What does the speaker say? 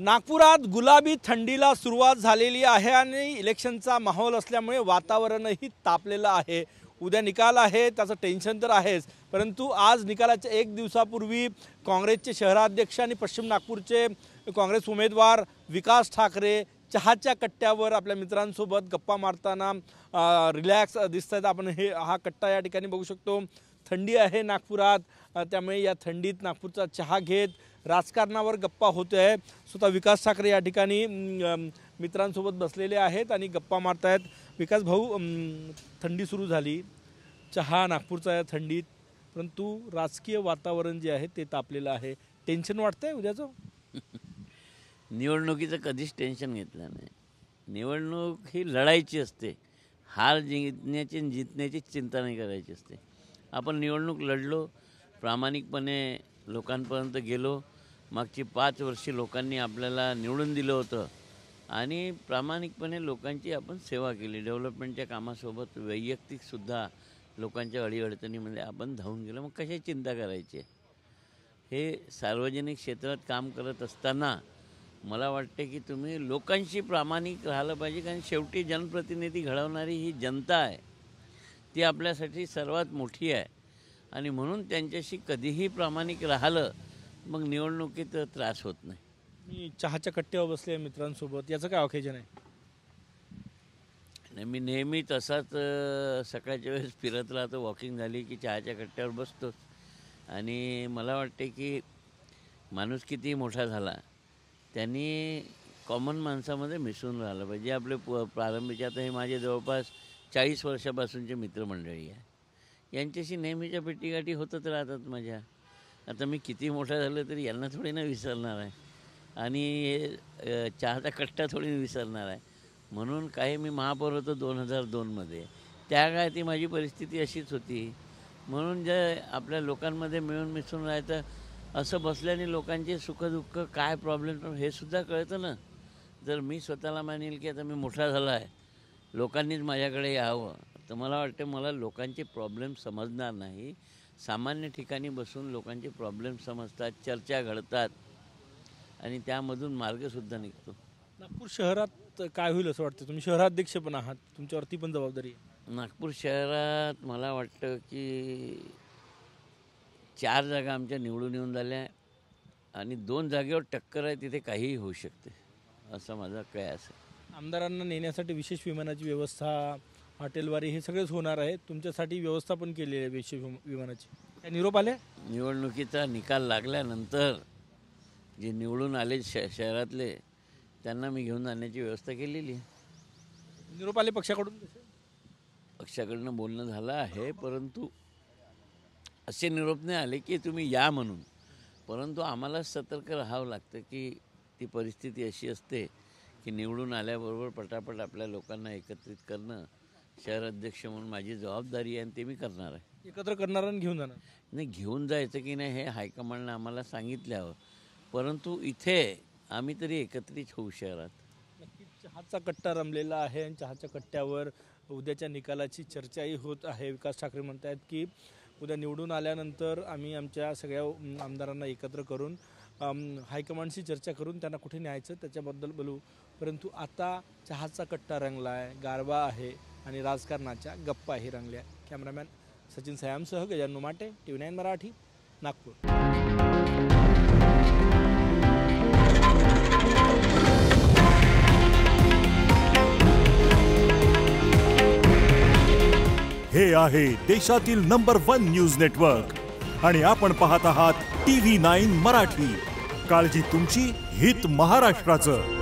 नागपुरात गुलाबी थंडीला सुरुवात झालेली आहे आणि इलेक्शनचा माहोल असल्यामुळे वातावरणही तापलेलं आहे। उद्या निकाल आहे, त्याचं टेन्शन तर आहेच, परंतु आज निकालाच्या एक दिवसापूर्वी काँग्रेसचे शहराध्यक्ष आणि पश्चिम नागपूरचे काँग्रेस उमेदवार विकास ठाकरे चहाच्या कट्ट्यावर आपल्या मित्रांसोबत गप्पा मारताना रिलॅक्स दिसतात। आपण हा कट्टा या ठिकाणी बघू शकतो। थंडी आहे नागपुरात, त्यामुळे या थंडीत नागपूरचा चहा घेत राजकारणावर गप्पा होते आहे। स्वतः विकास ठाकरे या ठिकाणी मित्रांसोबत बसलेले आहेत आणि गप्पा मारतायत। विकास भाऊ, थंडी सुरू झाली, चहा नागपूरचा या थंडीत, परंतु राजकीय वातावरण जे आहे ते तापलेलं आहे। टेन्शन वाटतंय उद्याचं? निवडणुकीचं कधीच टेन्शन घेतलं नाही। निवडणूक ही लढायची असते, हार जिंकण्याची चिंता नाही करायची असते। आपण निवडणूक लढलो, प्रामाणिकपणे लोकांपर्यंत गेलो। मागची 5 वर्षे लोकांनी आपल्याला निवडून दिलं होतं आणि प्रामाणिकपणे लोकांची आपण सेवा केली। डेव्हलपमेंटच्या कामासोबत वैयक्तिकसुद्धा लोकांच्या अडीअडचणीमध्ये आपण धावून गेलो। मग कशाची चिंता करायची? हे सार्वजनिक क्षेत्रात काम करत असताना मला वाटते की तुम्ही लोकांशी प्रामाणिक राहिलं पाहिजे, कारण शेवटी जनप्रतिनिधी घडवणारी ही जनता आहे, ती आपल्यासाठी सर्वात मोठी आहे आणि म्हणून त्यांच्याशी कधीही प्रामाणिक राहिलं मग निवडणुकीत त्रास होत नाही। मी चहाच्या कट्ट्यावर बसले मित्रांसोबत, याचं काय ऑकेजन आहे? मी नेहमी तसाच सकाळच्या वेळेस फिरत राहतो, वॉकिंग झाली की चहाच्या कट्ट्यावर बसतोच आणि मला वाटते की माणूस किती मोठा झाला त्यांनी कॉमन माणसामध्ये मिसळून राहिलं पाहिजे। आपले प्रारंभीचे आता हे माझे जवळपास 40 वर्षापासूनचे मित्रमंडळी आहे, यांच्याशी नेहमीच्या भेटीगाठी होतच राहतात माझ्या। आता मी किती मोठा झालं तरी यांना थोडी ना विसरणार आहे आणि चहाचा कट्टा थोडी विसरणार आहे। म्हणून काही मी महापौर होतो 2002मध्ये, त्या काळात ती माझी परिस्थिती अशीच होती। म्हणून जे आपल्या लोकांमध्ये मिळून मिसळून राहायचं, असं बसल्याने लोकांचे सुखदुःख काय प्रॉब्लेम हे सुद्धा कळतं ना। जर मी स्वतःला मानेल की आता मी मोठा झाला आहे, लोकांनीच माझ्याकडे यावं, तर मला वाटतं मला लोकांचे प्रॉब्लेम समजणार नाही। सामान्य ठिकाणी बसून लोकांचे प्रॉब्लेम समजतात, चर्चा घडतात आणि त्यामधून मार्गसुद्धा निघतो। नागपूर शहरात काय होईल असं वाटतं? तुम्ही शहराध्यक्ष पण आहात, तुमच्यावरती पण जबाबदारी आहे। नागपूर शहरात मला वाटतं की 4 जागा आमच्या निवडून येऊन झाल्या आणि 2 जागेवर टक्कर आहे, तिथे काहीही होऊ शकते असं माझा कयास आहे। आमदारांना नेण्यासाठी विशेष विमानाची व्यवस्था, हॉटेलवारी हे सगळेच होणार आहे, तुमच्यासाठी व्यवस्था पण केलेली आहे विशेष विमानाची। काय निरोप आले? निवडणुकीचा निकाल लागल्यानंतर जे निवडून आले शहरातले त्यांना मी घेऊन जाण्याची व्यवस्था केलेली आहे। निरोप आले पक्षाकडून? पक्षाकडनं बोलणं झालं आहे, परंतु असे निरोप नाही आले की तुम्ही या म्हणून, परंतु आम्हाला सतर्क राहावं लागतं की ती परिस्थिती अशी असते की निवडून आल्याबरोबर पटापट आपल्या लोकांना एकत्रित करणं शहर अध्यक्ष म्हणून माझी जबाबदारी आहे आणि ते मी करणार आहे। एकत्र करणार आणि घेऊन जाणार? नाही, घेऊन जायचं की नाही हे हायकमांडनं आम्हाला सांगितल्यावर, परंतु इथे आम्ही तरी एकत्रित होऊ शहरात। नक्कीच चहाचा कट्टा रमलेला आहे आणि चहाच्या कट्ट्यावर उद्याच्या निकालाची चर्चाही होत आहे। विकास ठाकरे म्हणत आहेत की उद्या निवडून आल्यानंतर आम्ही आमच्या सगळ्या आमदारांना एकत्र करून हायकमांडशी चर्चा करून त्यांना कुठे न्यायचं त्याच्याबद्दल बोलू, परंतु आता चहाचा कट्टा रंगला आहे, गारवा आहे आणि राजकारणाच्या गप्पाही रंगल्या। कॅमेरामॅन सचिन सयामसह गजानन माटे, TV9 मराठी, नागपूर। हे आहे देशातील नंबर 1 न्यूज नेटवर्क आणि आपण पाहत आहात TV9 मराठी। काळजी तुमची, हित महाराष्ट्राचं।